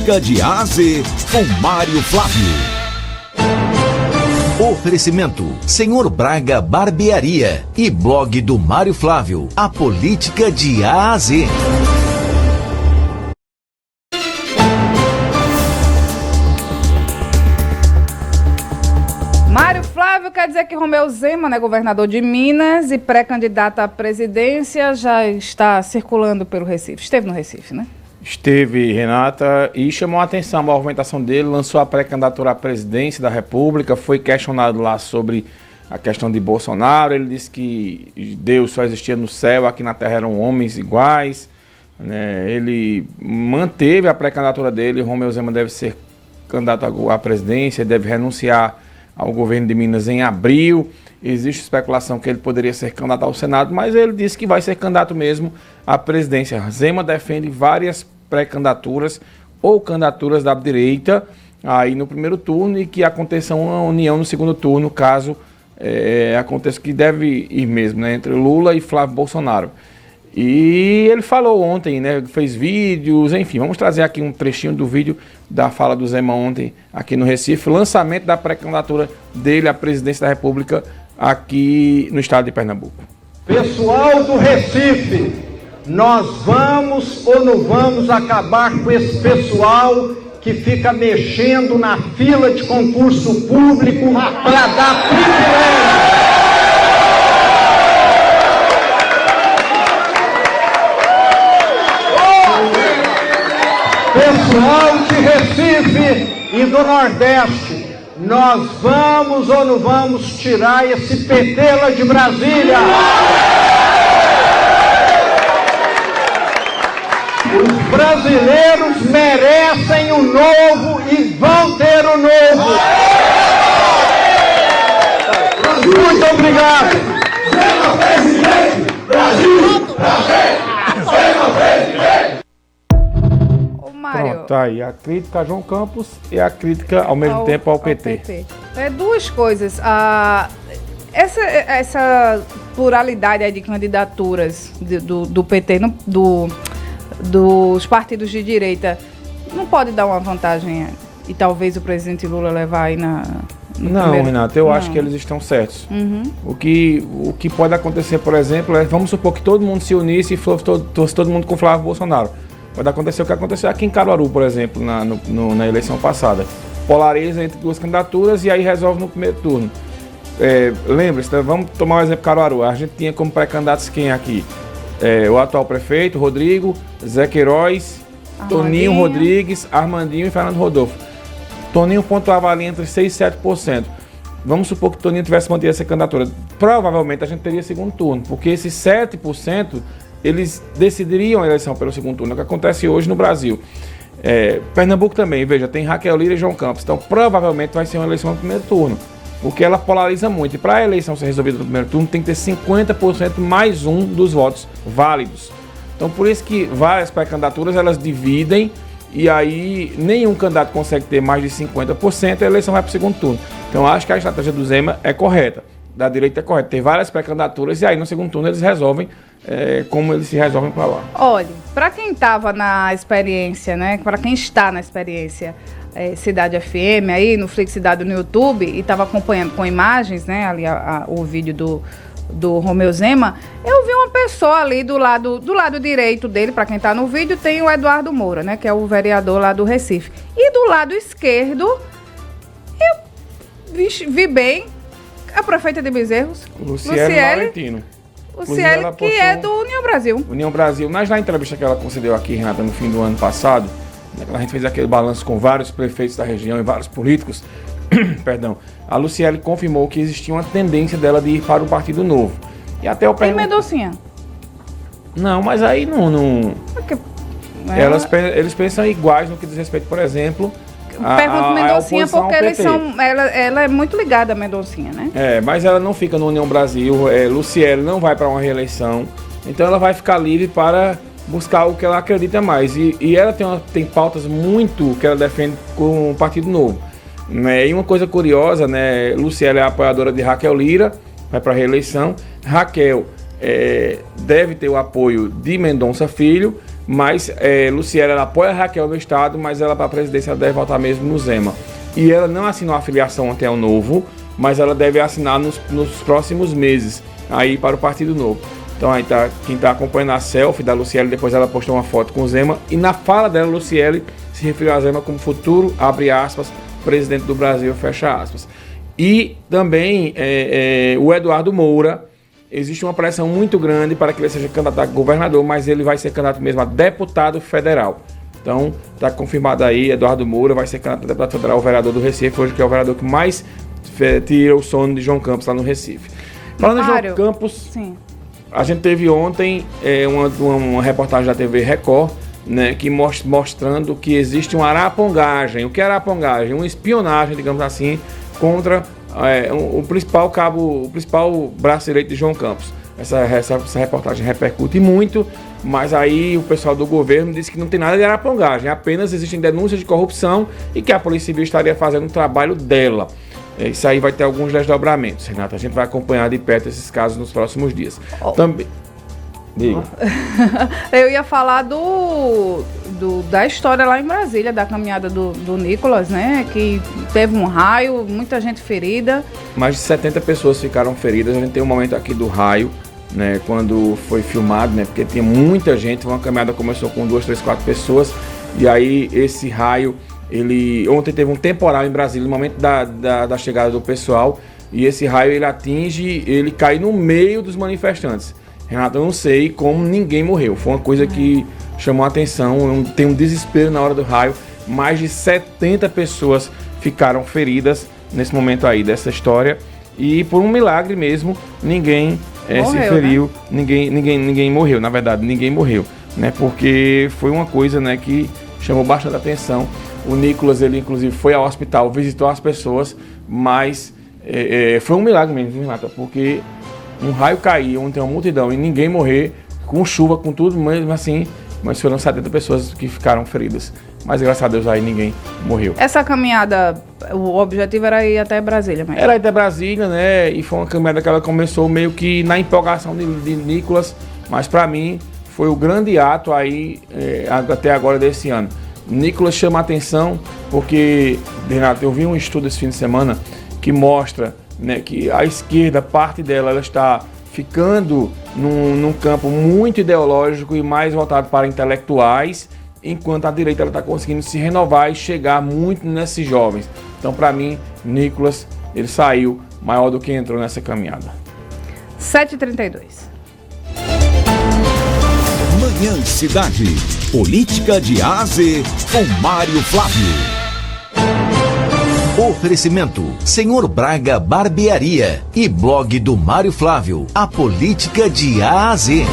política de A a Z com Mário Flávio. Oferecimento Senhor Braga Barbearia e blog do Mário Flávio, a política de A a Z. Mário Flávio quer dizer que Romeu Zema, né, governador de Minas e pré-candidato à presidência, já está circulando pelo Recife. Esteve no Recife, né? Esteve, Renata, e chamou a atenção a movimentação dele, lançou a pré-candidatura à presidência da República, foi questionado lá sobre a questão de Bolsonaro, ele disse que Deus só existia no céu, aqui na Terra eram homens iguais, né? Ele manteve a pré-candidatura dele, Romeu Zema deve ser candidato à presidência, deve renunciar ao governo de Minas em abril. Existe especulação que ele poderia ser candidato ao Senado, mas ele disse que vai ser candidato mesmo à presidência. Zema defende várias pré-candidaturas ou candidaturas da direita aí no primeiro turno e que aconteça uma união no segundo turno, caso aconteça, que deve ir mesmo, né, entre Lula e Flávio Bolsonaro. E ele falou ontem, né, fez vídeos, enfim, vamos trazer aqui um trechinho do vídeo da fala do Zema ontem aqui no Recife, lançamento da pré-candidatura dele à presidência da República aqui no estado de Pernambuco. Pessoal do Recife, nós vamos ou não vamos acabar com esse pessoal que fica mexendo na fila de concurso público para dar privilégio. Pessoal de Recife e do Nordeste, nós vamos ou não vamos tirar esse petela de Brasília? Os brasileiros merecem o novo e vão ter o novo. Muito obrigado. Zema presidente, Brasil, Zema presidente. Mário. Pronto, aí a crítica a João Campos e a crítica ao mesmo tempo ao PT. Duas coisas. Essa pluralidade aí de candidaturas do PT, dos partidos de direita, não pode dar uma vantagem e talvez o presidente Lula levar aí no Não, primeiro... Renato, eu acho que eles estão certos. Uhum. O que pode acontecer, por exemplo, é, vamos supor que todo mundo se unisse e fosse todo mundo com Flávio Bolsonaro. Pode acontecer o que aconteceu aqui em Caruaru, por exemplo, na eleição passada. Polariza entre duas candidaturas e aí resolve no primeiro turno. Lembre-se, vamos tomar o exemplo de Caruaru. A gente tinha como pré-candidatos quem aqui? O atual prefeito, Rodrigo, Zé Queiroz, Toninho Rodrigues, Armandinho e Fernando Rodolfo. Toninho pontuava ali entre 6% e 7%. Vamos supor que Toninho tivesse mantido essa candidatura. Provavelmente a gente teria segundo turno, porque esses 7%... eles decidiriam a eleição pelo segundo turno, o que acontece hoje no Brasil. Pernambuco também, veja, tem Raquel Lira e João Campos, então provavelmente vai ser uma eleição no primeiro turno, o que ela polariza muito. E para a eleição ser resolvida no primeiro turno, tem que ter 50% mais um dos votos válidos. Então por isso que várias pré-candidaturas, elas dividem, e aí nenhum candidato consegue ter mais de 50%, e a eleição vai para o segundo turno. Então acho que a estratégia do Zema é correta, da direita é correta, tem várias pré-candidaturas, e aí no segundo turno eles resolvem como eles se resolvem para lá. Olha, para quem estava na experiência, né? Para quem está na experiência Cidade FM aí no Flix Cidade no YouTube e estava acompanhando com imagens, né? Ali o vídeo do Romeu Zema, eu vi uma pessoa ali do lado direito dele, para quem está no vídeo, tem o Eduardo Moura, né? Que é o vereador lá do Recife. E do lado esquerdo, eu vi bem a prefeita de Bezerros, Luciele Valentino. Luciele, que é do União Brasil. União Brasil. Mas na entrevista que ela concedeu aqui, Renata, no fim do ano passado, a gente fez aquele balanço com vários prefeitos da região e vários políticos, perdão, a Luciele confirmou que existia uma tendência dela de ir para o Partido Novo. E até o Tem Mendoncinha? Não, mas aí não... Porque eles pensam iguais no que diz respeito, por exemplo... Pergunto Mendoncinha porque ela é muito ligada a Mendoncinha, né? Mas ela não fica no União Brasil, Luciele não vai para uma reeleição, então ela vai ficar livre para buscar o que ela acredita mais. E ela tem pautas muito que ela defende com o Partido Novo. Né? E uma coisa curiosa, né? Luciele é apoiadora de Raquel Lira, vai para a reeleição. Raquel deve ter o apoio de Mendonça Filho, mas Luciele, ela apoia a Raquel no Estado, mas ela para a presidência ela deve votar mesmo no Zema. E ela não assinou a filiação até o Novo, mas ela deve assinar nos próximos meses aí para o Partido Novo. Então aí tá, quem está acompanhando a selfie da Luciele, depois ela postou uma foto com o Zema, e na fala dela, Luciele se referiu a Zema como futuro, abre aspas, presidente do Brasil, fecha aspas. E também o Eduardo Moura, existe uma pressão muito grande para que ele seja candidato a governador, mas ele vai ser candidato mesmo a deputado federal. Então, está confirmado aí, Eduardo Moura vai ser candidato a deputado federal, o vereador do Recife, hoje que é o vereador que mais tira o sono de João Campos lá no Recife. Falando em João Campos, sim. A gente teve ontem uma reportagem da TV Record, né, que mostrando que existe uma arapongagem. O que é arapongagem? Uma espionagem, digamos assim, contra o principal braço direito de João Campos. Essa reportagem repercute muito, mas aí o pessoal do governo disse que não tem nada de arapongagem, apenas existem denúncias de corrupção e que a Polícia Civil estaria fazendo o trabalho dela. Isso aí vai ter alguns desdobramentos, Renata. A gente vai acompanhar de perto esses casos nos próximos dias. Também. Diga. Eu ia falar da história lá em Brasília, da caminhada do Nicolas, né? Que teve um raio, muita gente ferida. Mais de 70 pessoas ficaram feridas. A gente tem um momento aqui do raio, né? Quando foi filmado, né? Porque tinha muita gente. Uma caminhada começou com 2, 3, 4 pessoas. E aí esse raio, ontem teve um temporal em Brasília, no momento da chegada do pessoal. E esse raio ele cai no meio dos manifestantes. Renato, eu não sei como ninguém morreu. Foi uma coisa que chamou a atenção. Tem um desespero na hora do raio. Mais de 70 pessoas ficaram feridas nesse momento aí dessa história. E por um milagre mesmo, ninguém se feriu, né? ninguém morreu. Na verdade, ninguém morreu, né? Porque foi uma coisa, né, que chamou bastante atenção. O Nicolas, ele inclusive foi ao hospital, visitou as pessoas, mas foi um milagre mesmo, Renato, porque um raio cair, onde tem uma multidão e ninguém morrer, com chuva, com tudo, mesmo assim, mas foram 70 pessoas que ficaram feridas. Mas graças a Deus aí ninguém morreu. Essa caminhada, o objetivo era ir até Brasília mesmo? Era ir até Brasília, né? E foi uma caminhada que ela começou meio que na empolgação de Nicolas, mas para mim foi o grande ato aí até agora desse ano. Nicolas chama a atenção porque, Renato, eu vi um estudo esse fim de semana que mostra, né, que a esquerda, parte dela, ela está ficando num campo muito ideológico e mais voltado para intelectuais, enquanto a direita está conseguindo se renovar e chegar muito nesses jovens. Então, para mim, Nicolas, ele saiu maior do que entrou nessa caminhada. 7h32. Manhã Cidade. Política de A a Z com Mário Flávio. Oferecimento: Senhor Braga Barbearia e blog do Mário Flávio. A política de A a Z.